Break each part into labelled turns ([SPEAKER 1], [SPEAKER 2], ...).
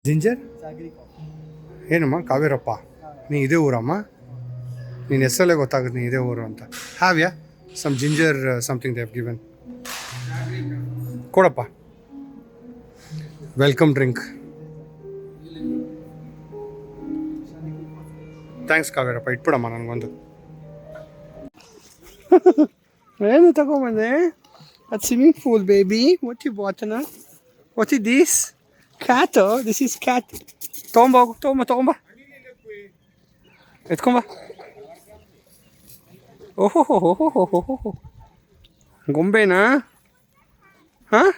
[SPEAKER 1] Ginger ಏನಮ್ಮ ಕಾವೇರಪ್ಪ ನೀ ಇದೇ ಊರಮ್ಮ ನೀನು ಹೆಸರಲ್ಲೇ ಗೊತ್ತಾಗುತ್ತೆ ನೀ ಇದೇ ಊರು ಅಂತ have ya some ginger something they have given ಕೊಡಪ್ಪ ವೆಲ್ಕಮ್ ಡ್ರಿಂಕ್ ಥ್ಯಾಂಕ್ಸ್ ಕಾವೇರಪ್ಪ ಇಟ್ಬಿಡಮ್ಮ ನನಗೊಂದು ಏನು ತಗೊಂಬಂದೆ ಅದು swimming pool baby what you ಬಾಟನ what is this cat this is cat ತೊಗೊಂಬ ಎತ್ಕೊಂಬ ಓಹೋ ಹೋ ಹೋ ಹೋ ಹೋ ಹೋ ಹೋ ಗೊಂಬೆನಾ ಹಾಂ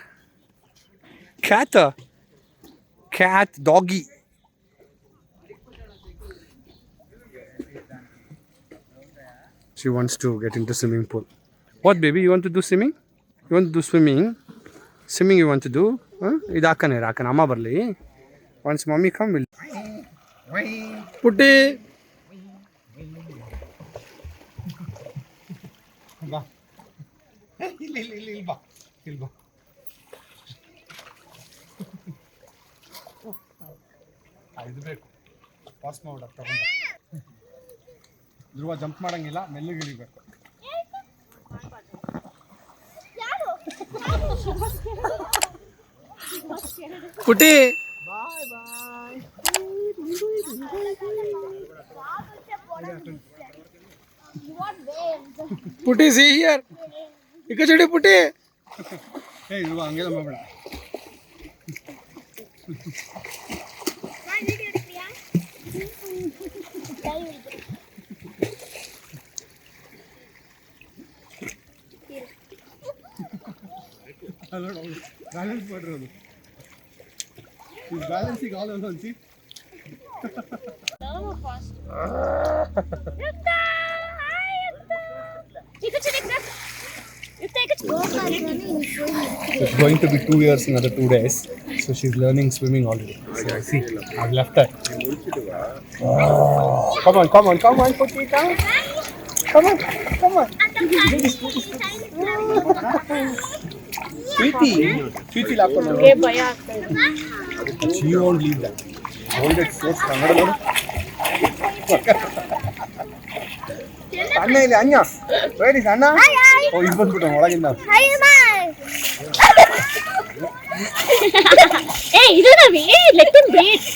[SPEAKER 1] cat doggy She wants to get into swimming pool. What baby? You want to do swimming? You want to do swimming? Swimming you want to do? Huh? ಇದು ಹಾಕನೆ ಅಮ್ಮ ಬರಲಿ. Once mommy come will. ಪುಟ್ಟಿ. ಬಾ. ಇಲ್ಲಿ ಬಾ. ಇಲ್ಲಿ ಬಾ. ಇದು ಬೇಕು. ಪಾಸ್ ಮಾಡು ತಗೊಂಡು. ಧ್ರುವ ಜಂಪ್ ಮಾಡಂಗಿಲ್ಲ ಮೆಲ್ಲಗೆ ಇಳಿಬೇಕು ಪುಟಿ ಬಾಯ್ ಬಾಯ್ ಪುಟಿ ಸಿ ಹಿಯರ್ ಈಗ ಚಡಿ ಪುಟಿ ಏ ಧ್ರುವ ಹಂಗೆಲ್ಲ ಮಾಡಬೇಡ ಬ್ಯಾಲೆನ್ಸ್ ಮಾಡಿರೋದು ಈ ಬ್ಯಾಲೆನ್ಸಿಗೆ ಆಲ್ ಅನ್ಸಿ It's going to be 2 years in another 2 days, so she's learning swimming already. So I see, I've left her. Come on, Putty, come on. Sweetie, laapona.
[SPEAKER 2] ये भया
[SPEAKER 1] She won't leave that. Hold it so strong. Anna ಇಲ್ಲಿ ಅಣ್ಣ. Where is Anna? Oh, ಇಲ್ಲಿ ಬಂದ್ಬಿಟ್ಟು ಒಳಗಿಂದ.
[SPEAKER 2] ಏ ಇದು ನವಿ let him breathe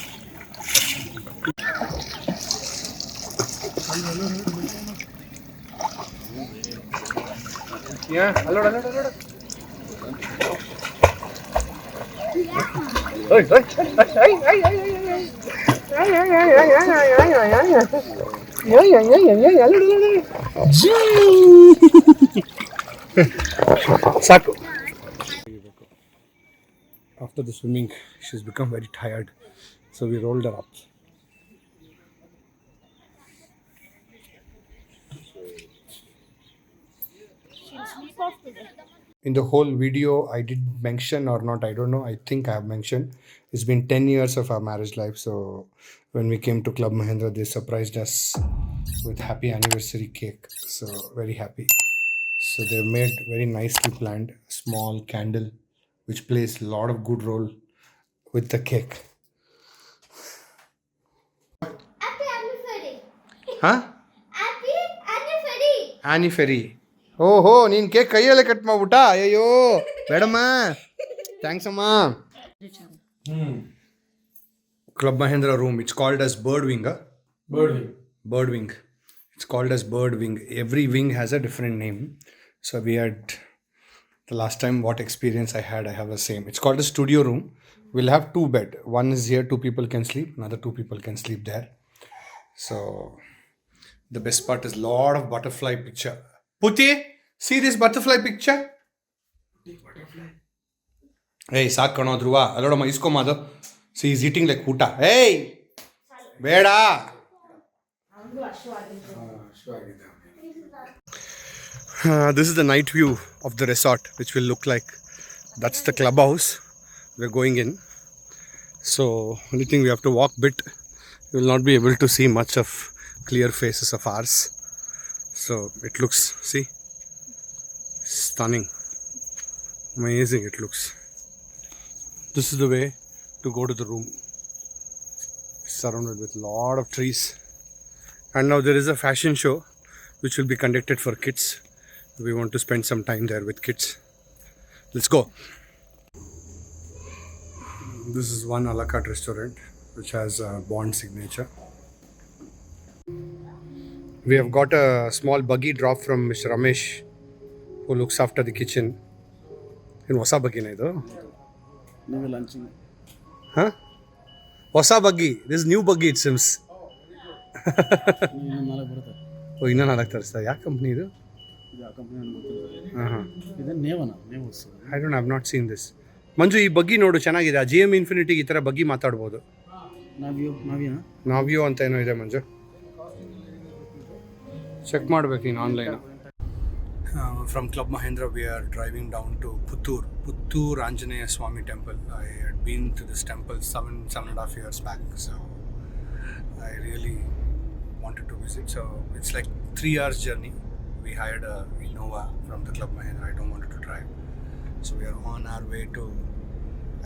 [SPEAKER 1] Yeah, hello. ಸಾಕು After the swimming, she's become very tired, so we rolled her up. In the whole video, I did mention or not, I don't know. I think I have mentioned. It's been 10 years of our marriage life. So when we came to Club Mahindra, they surprised us with happy anniversary cake. So very happy. So they made very nicely planned small candle, which plays a lot of good role with the cake.
[SPEAKER 3] Happy anniversary.
[SPEAKER 1] Huh?
[SPEAKER 3] Happy anniversary.
[SPEAKER 1] Anniversary. ಓಹೋ ನೀನು cake ಕೈಯಲ್ಲೇ cut ಮಾಡ್ಬಿಟ್ಟ ಅಯ್ಯೋ ಬೇಡಮ್ಮ thanks ಅಮ್ಮ club Mahindra room it's called as bird wing it's called as bird wing every wing has a different name so we had the last time what experience I have a same it's called a studio room will have 2 bed. One is here, 2 people can sleep, another 2 people can sleep there. So the best part is lot of butterfly picture. Puti, see this butterfly picture? Hey, saak kano Dhruva. Alloda ma isko mado. See, he's eating like puta. Hey! Beda! This is the night view of the resort, which will look like. That's the clubhouse. We're going in. So, only thing we have to walk bit. You will not be able to see much of clear faces of ours. So it looks, see, stunning, amazing it looks. This is the way to go to the room. surrounded with a lot of trees. And now there is a fashion show which will be conducted for kids. We want to spend some time there with kids. Let's go. This is one a la carte restaurant which has a Bond signature. We have got a small buggy drop from Mr. Ramesh, who looks after the kitchen. In ಹೊಸ ಬಗ್ಗಿನ ಇದು?
[SPEAKER 4] ನೀವೇ ಲಂಚಿಂಗ್
[SPEAKER 1] Huh? ಹೊಸ ಬಗ್ಗಿ. This is new buggy it seems.
[SPEAKER 4] ಇನ್ನೊಂದು ನಾಲ್ಕು ಬರುತ್ತೆ.
[SPEAKER 1] ಓ ಇನ್ನೂ 4 ತರಿಸ್ತಾ. ಯಾವ ಕಂಪ್ನಿ ಇದು?
[SPEAKER 4] ಇದು ಆ ಕಂಪ್ನಿ ಗೊತ್ತಿಲ್ಲ.
[SPEAKER 1] ಹಾಂ.
[SPEAKER 4] ಇದು ನೇವಸ್.
[SPEAKER 1] I don't have not seen this. Manju ಈ ಬಗ್ಗಿ ನೋಡು ಚೆನ್ನಾಗಿದೆ. ಆ GM ಇನ್ಫಿನಿಟಿಗೆ ಈ ಥರ ಬಗ್ಗಿ ಮಾತಾಡ್ಬೋದು. ನಾವ್ಯೋ ಅಂತ ಏನೋ ಇದೆ ಮಂಜು. ಚೆಕ್ ಮಾಡ್ಬೇಕು ನೀನು online. From Club Mahindra we are driving down to Puttur Anjaneya Swami temple. I had been to this temple 7.5 years back, so I really wanted to visit. So it's like 3 hours journey. We hired a Innova from the Club Mahindra. I don't want to drive, so we are on our way to,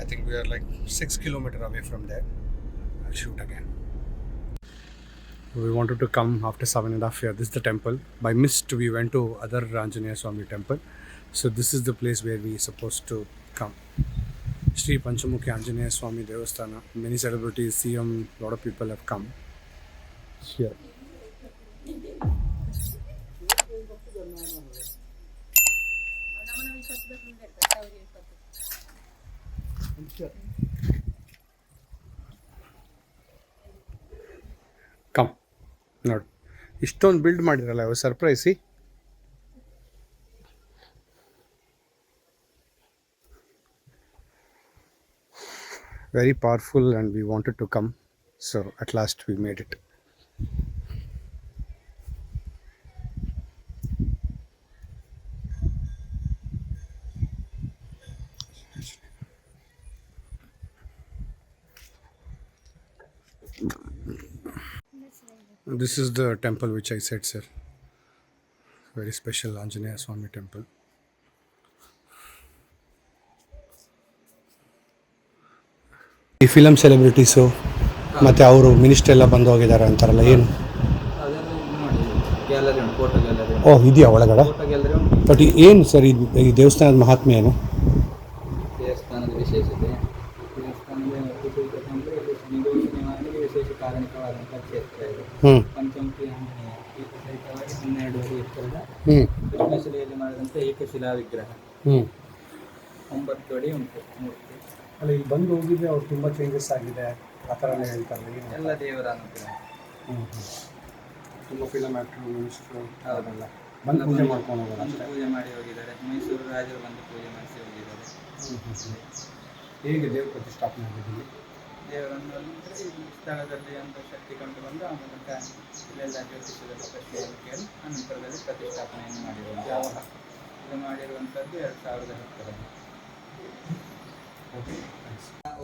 [SPEAKER 1] I think we are like 6 kilometers away from there. I'll shoot again. We wanted to come after 7.5 years. This is the temple. By mist, we went to other Anjaneya Swami temple. So this is the place where we supposed to come. Sri Panchamukhi Anjaneya Swami Devasthana. Many celebrities, CM, lot of people have come here. Come. ನೋಡಿ ಇಷ್ಟೊಂದು build ಮಾಡಿರಲ್ಲ ಇವಾಗ ಸರ್ಪ್ರೈಸಿ. Very powerful and we wanted to come, so at last we made it. This is the temple which I said, sir. Very special Anjaneya Swami temple. ಈ film celebrities ಮತ್ತು ಅವರು minister ಎಲ್ಲ ಬಂದು ಹೋಗಿದ್ದಾರೆ ಅಂತಾರಲ್ಲ, ಏನು?
[SPEAKER 4] ಗ್ಯಾಲರಿ ಉಂಟು, ಫೋಟೋ ಗ್ಯಾಲರಿ.
[SPEAKER 1] ಓಹ್ ಇದೆಯಾ ಒಳಗಡೆ?
[SPEAKER 4] ಫೋಟೋ ಗ್ಯಾಲರಿ ಉಂಟು.
[SPEAKER 1] ಬಟ್ ಏನು ಸರ್ ಈ ದೇವಸ್ಥಾನದ ಮಹಾತ್ಮೆ ಏನು?
[SPEAKER 4] ದೇವಸ್ಥಾನದ ವಿಶೇಷತೆ, ದೇವಸ್ಥಾನದ ವಿಶೇಷತೆ ಅಂದರೆ ಇದು ಹಿಂದೂ ಸಿನಿಮಾಗೆ ವಿಶೇಷ ಕಾರಣಿಕವಾದಂಥ ಕ್ಷೇತ್ರ ಇದು. ಪಂಚಮುಖಿ ಆಂಜನೇಯ ಸಹಿತವಾಗಿ 12 ಅಡಿ ಎತ್ತರದ ಕೃಷ್ಣಶಿಲೆಯಲ್ಲಿ ಮಾಡಿದಂಥ ಏಕಶಿಲಾ ವಿಗ್ರಹ. 9 ಅಡಿ ಉಂಟು ಮೂರ್ತಿ.
[SPEAKER 1] ಅಲ್ಲ ಇಲ್ಲಿ ಬಂದು ಹೋಗಿದ್ರೆ ಅವ್ರು ತುಂಬ ಚೇಂಜಸ್ ಆಗಿದೆ ಆ ಥರ ಹೇಳ್ತಾರೆ.
[SPEAKER 4] ಎಲ್ಲ ದೇವರ ಅನುಗ್ರಹ.
[SPEAKER 1] ತುಂಬ ಫಿಲಮ್ ಆ್ಯಕ್ಟ್ರು, ಮಿನಿಸ್ಟ್ರು ಅವರೆಲ್ಲ ಬಂದು ಪೂಜೆ ಮಾಡ್ಕೊಂಡು ಹೋಗೋದು.
[SPEAKER 4] ಬಂದು ಪೂಜೆ ಮಾಡಿ ಹೋಗಿದ್ದಾರೆ. ಮೈಸೂರು ರಾಜರು ಬಂದು ಪೂಜೆ ಮಾಡಿಸಿ ಹೋಗಿದ್ದಾರೆ.
[SPEAKER 1] ಹೇಗೆ ದೇವ್ರ ಪ್ರತಿಷ್ಠಾಪನೆ ಆಗಿದ್ದೀವಿ?
[SPEAKER 4] ದೇವರನ್ನು ಅಂದರೆ ಈ ಸ್ಥಳದಲ್ಲಿ ಒಂದು ಶಕ್ತಿ ಕಂಡು ಬಂದು ಆ ಮೂಲಕ ಇಲ್ಲೆಲ್ಲ ಜ್ಯೋತಿಷದ ಪ್ರಶ್ನೆಯನ್ನು ಕೇಳಿ ಅನಂತರದಲ್ಲಿ ಪ್ರತಿಷ್ಠಾಪನೆಯನ್ನು ಮಾಡಿರುವಂಥ ಇದು ಮಾಡಿರುವಂಥದ್ದು 2010ರಲ್ಲಿ.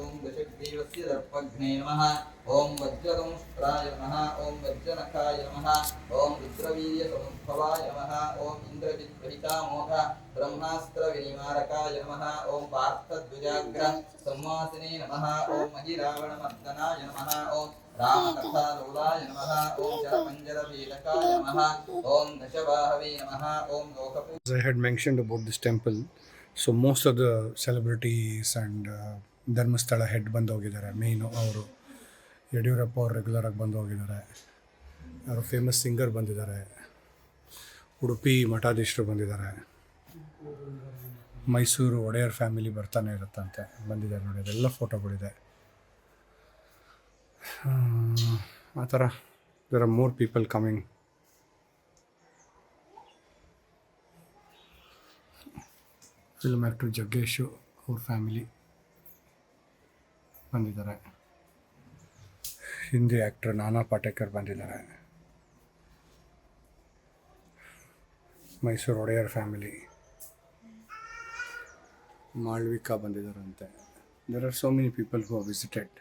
[SPEAKER 4] ಓಂ ದಶಗ್ರೀವಸ್ಯ ದರ್ಪಘ್ನೇ ನಮಃ. ಓಂ ವಜ್ರದಂಷ್ಟ್ರಾಯ ನಮಃ. ಓಂ ವಜ್ರನಖಾಯ ನಮಃ. ಓಂ ರುದ್ರವೀರ್ಯ ಸಮುದ್ಭವಾಯ ನಮಃ. ಓಂ ಇಂದ್ರಜಿತ್ಪ್ರಹಿತಾಮೋಘ ಬ್ರಹ್ಮಾಸ್ತ್ರ ವಿನಿಮಾರಕಾಯ ನಮಃ. ಓಂ ಪಾರ್ಥಧ್ವಜಾಗ್ರ ಸಂವಾಸಿನೇ ನಮಃ. ಓಂ ಮಹಿರಾವಣಮರ್ದನಾಯ ನಮಃ. ಓಂ ರಾಮಕಥಾಲೋಲಾಯ ನಮಃ. ಓಂ ಜಲಪಂಜರಭೇದಕಾಯ ನಮಃ. ಓಂ ದಶವಾಹವೇ ನಮಃ. ಓಂ ಲೋಕಪೂ.
[SPEAKER 1] I had mentioned about this temple. So most of the celebrities and Dharmasthala head ಬಂದು ಹೋಗಿದ್ದಾರೆ. ಮೇಯ್ನು ಅವರು ಯಡಿಯೂರಪ್ಪ ಅವರು ರೆಗ್ಯುಲರಾಗಿ ಬಂದು ಹೋಗಿದ್ದಾರೆ. ಅವರು ಫೇಮಸ್ ಸಿಂಗರ್ ಬಂದಿದ್ದಾರೆ. ಉಡುಪಿ ಮಠಾಧೀಶರು ಬಂದಿದ್ದಾರೆ. ಮೈಸೂರು ಒಡೆಯರ್ ಫ್ಯಾಮಿಲಿ ಬರ್ತಾನೆ ಇರುತ್ತಂತೆ, ಬಂದಿದ್ದಾರೆ ನೋಡಿ. ಅದೆಲ್ಲ ಫೋಟೋಗಳಿದೆ. ಆ ಥರ there are more people coming. Film actor Jaggesh ಅವ್ರ ಫ್ಯಾಮಿಲಿ ಬಂದಿದ್ದಾರೆ. ಹಿಂದಿ ಆ್ಯಕ್ಟರ್ ನಾನಾ ಪಾಟೇಕರ್ ಬಂದಿದ್ದಾರೆ. ಮೈಸೂರು ಒಡೆಯರ್ ಫ್ಯಾಮಿಲಿ, ಮಾಳ್ವಿಕಾ ಬಂದಿದ್ದಾರಂತೆ. There are so many people who have visited.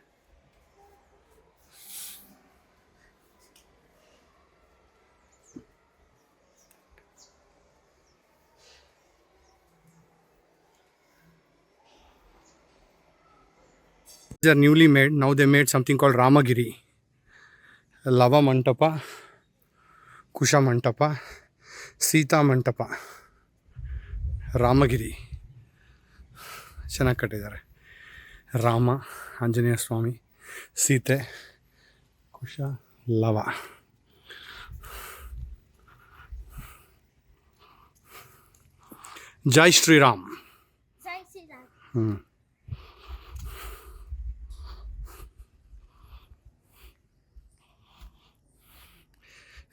[SPEAKER 1] They are newly made. Now they made something called Ramagiri. Lava Mantapa, Kusha ಮಂಟಪ, ಸೀತಾ ಮಂಟಪ, ರಾಮಗಿರಿ ಚೆನ್ನಾಗಿ ಕಟ್ಟಿದ್ದಾರೆ. ರಾಮ, ಆಂಜನೇಯ ಸ್ವಾಮಿ, ಸೀತೆ, ಕುಶ, ಲವ. ಜೈ Shriram.
[SPEAKER 3] Jai Shri Ram.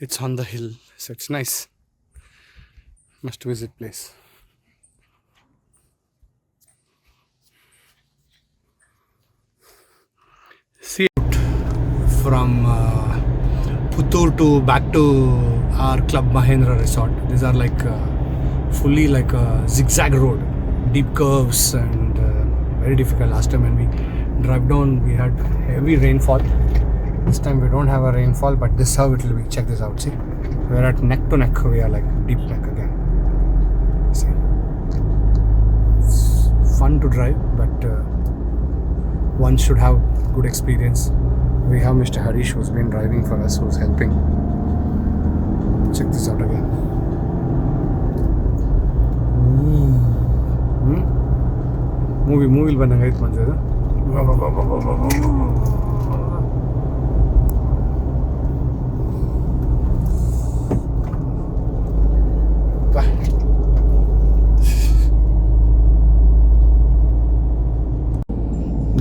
[SPEAKER 1] It's on the hill, so it's nice. Must visit place. See it from Puttur to back to our Club Mahendra Resort. These are like fully like a zigzag road, deep curves and very difficult. Last time when we drive down, we had heavy rainfall. This time we don't have a rainfall, but this is how it will be. Check this out. See, we're at neck to neck. We are like deep neck again. See, it's fun to drive, but one should have good experience. We have Mr. Harish who's been driving for us, who's helping. Check this out again. Movie ಬಂದಂಗೆ ಐತೆ ಮಂಜು ಇದು.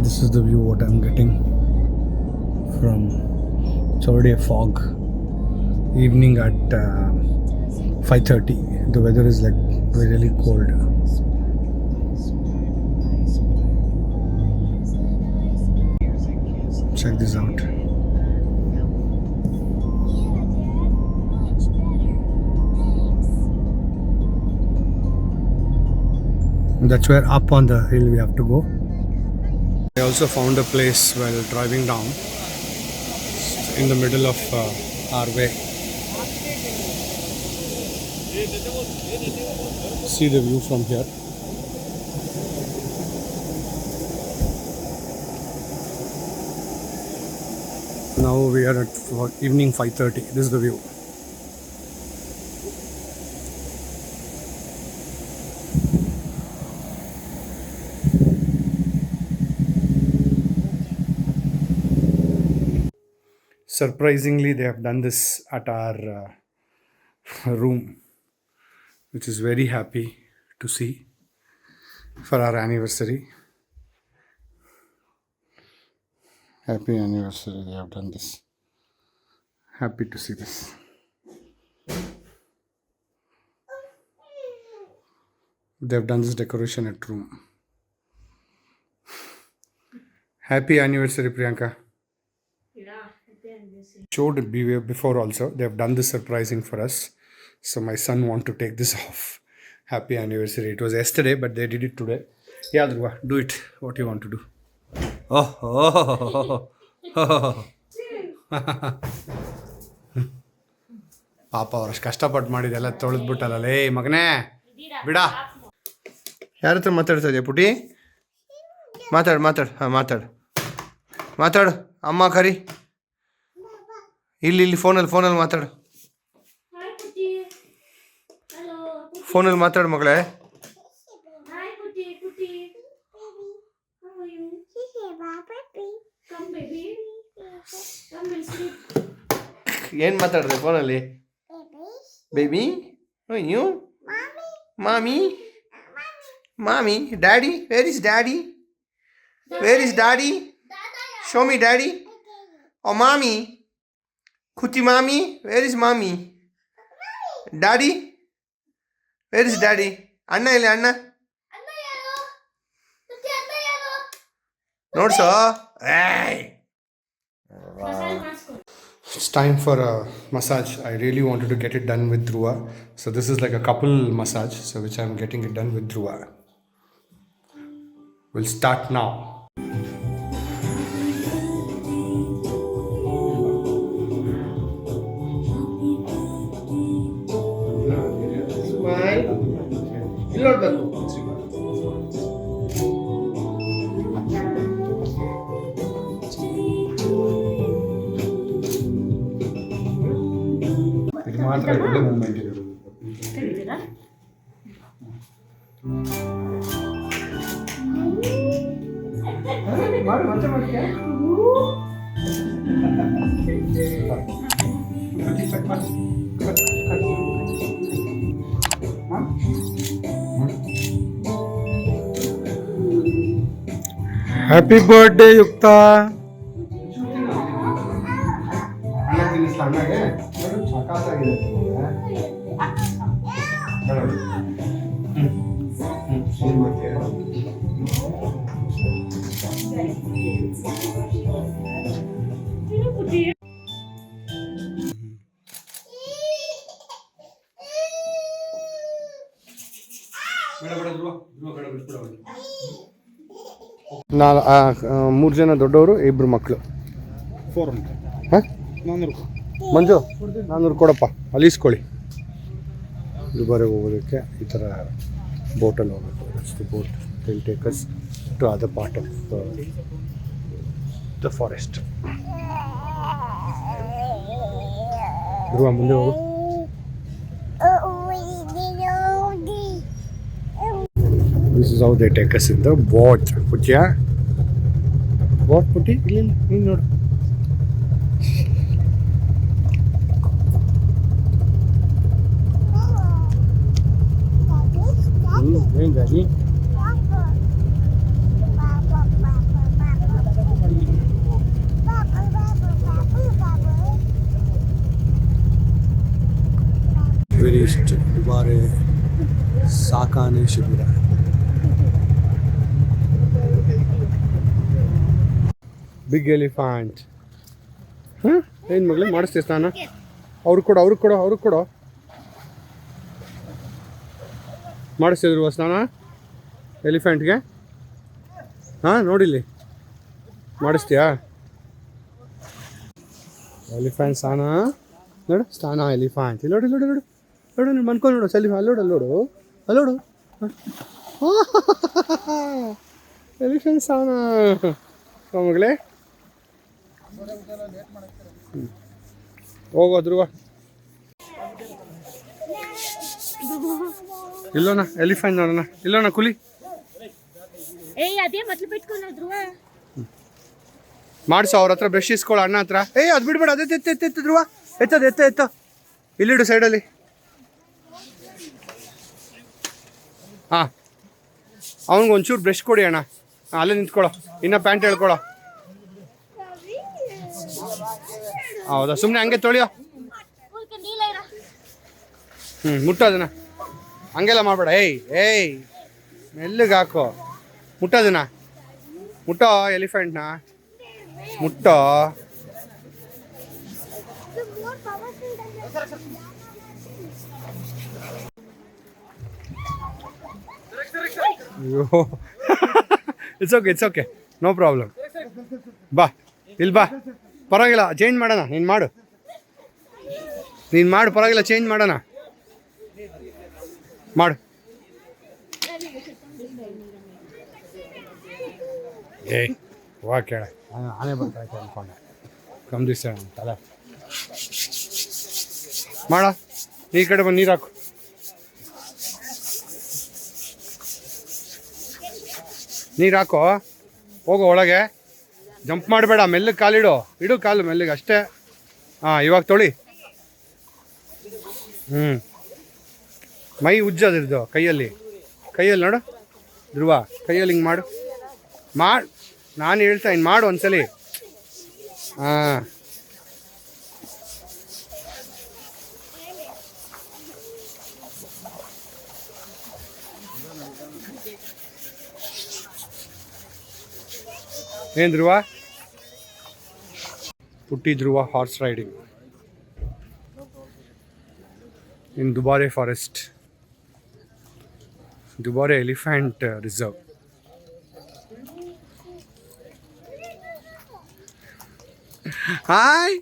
[SPEAKER 1] This is the view what I'm getting from. It's already a fog. Evening at 5:30. The weather is like really cold. Check this out. That's where up on the hill we have to go. I also found a place while driving down in the middle of our way. See the view from here. Now we are at evening 5:30. This is the view. Surprisingly, they have done this at our room, which is very happy to see for our anniversary. Happy anniversary, they have done this. Happy to see this. They have done this decoration at room. Happy anniversary, Priyanka. Showed it before also. They have done this surprising for us. So my son want to take this off. Happy anniversary. It was yesterday, but they did it today. Yeah, Dhruva, do it. What you want to do? ಪಾಪ ಅವ್ರಷ್ಟು ಕಷ್ಟಪಟ್ಟು ಮಾಡಿದೆಲ್ಲ ತೊಳೆದ್ಬಿಟ್ಟಲ್ಲ ಲೇ ಮಗನೇ ಬಿಡ. ಯಾರ ಹತ್ರ ಮಾತಾಡ್ತಾ ಇದೆಯಾ ಪುಟಿ? ಮಾತಾಡು ಮಾತಾಡು. ಅಮ್ಮ ಕರಿ. ಇಲ್ಲಿ ಫೋನಲ್ಲಿ ಮಾತಾಡು. ಫೋನಲ್ಲಿ ಮಾತಾಡು ಮಗಳೇ. ಏನು ಮಾತಾಡ್ದೆ ಫೋನಲ್ಲಿ? Baby, you, mommy, daddy, where is daddy? Show me daddy. Oh, mommy, Kuti mommy, where is mommy? Daddy, where is daddy? Anna ಇಲ್ಲಿ ಅಣ್ಣ ನೋಡ್ಸೋ. It's time for a massage. I really wanted to get it done with Dhruva. So this is like a couple massage, so which I'm getting it done with Dhruva. We'll start now. Smile. ಮಾತ್ರ ಒಳ್ಳೆ moment ಇರೋದು.
[SPEAKER 2] ತೆಗಿತೀರಾ?
[SPEAKER 1] ಮಾಡು ಮತ್ತೆ ಮಾಡ್ತೀಯಾ? Happy birthday ಯುಕ್ತ. ಅಣ್ಣ ತಿನ್ನಿಸ್ಲಾ ಅಣ್ಣಗೆ? ನೋಡು ಸಖತ್ತಾಗಿದೆ. ಏನು ಮಾಡ್ತೀಯ? ಮೂರು ಜನ ದೊಡ್ಡವರು, ಇಬ್ಬರು ಮಕ್ಕಳು.
[SPEAKER 4] 400.
[SPEAKER 1] ಹಾಂ
[SPEAKER 4] 400.
[SPEAKER 1] ಮಂಜು 400 ಕೊಡಪ್ಪ, ಅಲ್ಲಿ ಇಸ್ಕೊಳ್ಳಿ. ದುಬಾರಿ ಹೋಗೋದಕ್ಕೆ ಈ ಥರ ಬೋಟಲ್ಲಿ ಹೋಗಬೇಕು. Boat will take us to other part of the forest. Dhruva ಮುಂದೆ ಹೋಗು. This is how they take us in the boat. Putya? Boat Putti? ಇಲ್ಲಿ ನೀನು ನೋಡು. ಏನು ಗಾಡಿ? ಟೂರಿಸ್ಟ್ ದುಬಾರೆ ಸಾಕಾನೆ ಶಿಬಿರ. Big elephant. ಹಾಂ ಏನು ಮಗಳೇ ಮಾಡಿಸ್ತೀಯ ಸ್ನಾನ? ಅವ್ರಿಗೆ ಕೊಡು. ಮಾಡಿಸ್ತಿದ್ರು ಸ್ನಾನ ಎಲಿಫೆಂಟ್ಗೆ? ಹಾಂ ನೋಡಿಲ್ಲಿ ಮಾಡಿಸ್ತೀಯಾ? ಎಲಿಫೆಂಟ್ ಸ್ನಾನ ನೋಡು, ಸ್ನಾನ ಎಲಿಫೆಂಟ್. ಇಲ್ಲಿ ನೋಡು ನೀನು ಮನ್ಕೊಂಡು ನೋಡು. ಸೆಲ್ಫಿ ಅಲ್ಲೋಡು. ಎಲಿಫೆಂಟ್ ಸ್ನಾನ ಮಗಳೇ. ಹೋಗೋದ್ರುವ ಇಲ್ಲೋಣ ಎಲಿಫೆಂಟ್ ನೋಡೋಣ. ಇಲ್ಲೋಣ ಕುಲಿ.
[SPEAKER 2] ಅದೇ ಮೊದಲು ಬಿಟ್ಕೊಳ್ಳೋ ಧ್ರುವ.
[SPEAKER 1] ಮಾಡಿಸು ಅವ್ರ ಹತ್ರ ಬ್ರಷ್ ಇಸ್ಕೊಳ್ಳೋ ಅಣ್ಣ ಹತ್ರ. ಅದು ಬಿಡ್ಬೇಡ, ಅದೇ ಎತ್ತ ಧ್ರುವ. ಎತ್ತ ಇಲ್ಲಿಡು ಸೈಡಲ್ಲಿ. ಹಾಂ ಅವನಿಗೆ ಒಂಚೂರು ಬ್ರಷ್ ಕೊಡಿ ಅಣ್ಣ. ಅಲ್ಲೇ ನಿಂತ್ಕೊಳ್ಳೋ. ಇನ್ನು ಪ್ಯಾಂಟ್ ಹೇಳ್ಕೊಳ್ಳೋ. ಹೌದಾ, ಸುಮ್ಮನೆ ಹಂಗೆ ತೊಳಿಯೋ. ಮುಟ್ಟೋದನ್ನ ಹಂಗೆಲ್ಲ ಮಾಡಬೇಡ. ಏಯ್ ಮೆಲ್ಲಿಗೆ ಹಾಕೋ. ಮುಟ್ಟೋ ಎಲಿಫೆಂಟ್ನ ಮುಟ್ಟೋ. ಅಯ್ಯೋ ಇಟ್ಸ್ ಓಕೆ ನೋ ಪ್ರಾಬ್ಲಮ್. ಬಾ ಇಲ್ಲಿ ಬಾ, ಪರವಾಗಿಲ್ಲ, ಚೇಂಜ್ ಮಾಡೋಣ. ನೀನು ಮಾಡು ಪರವಾಗಿಲ್ಲ, ಚೇಂಜ್ ಮಾಡೋಣ. ಮಾಡು. ವಾ ಕೇಳ, ಆನೆ ಬರ್ತಾಯ್ತು ಅಂದ್ಕೊಂಡೆ. ಕಮ್ದಿಸ ತಲೆ ಮಾಡ. ಈ ಕಡೆ ಬಂದು ನೀರು ಹಾಕು. ನೀರು ಹಾಕೋ. ಹೋಗೋ ಒಳಗೆ. ಜಂಪ್ ಮಾಡಬೇಡ, ಮೆಲ್ಲಗೆ ಕಾಲಿಡು ಕಾಲು ಮೆಲ್ಲಗೆ ಅಷ್ಟೇ. ಹಾಂ ಇವಾಗ ತೊಳಿ. ಮೈ ಉಜ್ಜೋದಿರ್ದು ಕೈಯಲ್ಲಿ ನೋಡು ಧ್ರುವ. ಕೈಯಲ್ಲಿ ಹಿಂಗೆ ಮಾಡು. ನಾನು ಹೇಳ್ತಾ ಇನ್ನು ಮಾಡು ಒಂದ್ಸಲಿ. ಹಾಂ ಏನು ಧ್ರುವ? ಪುಟ್ಟಿ Dhruva horse riding in Dubare forest, Dubare elephant reserve. Hi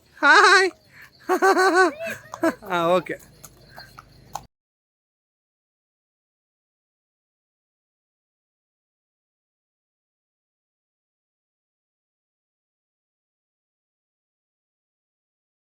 [SPEAKER 1] ಹಾಂ ಓಕೆ.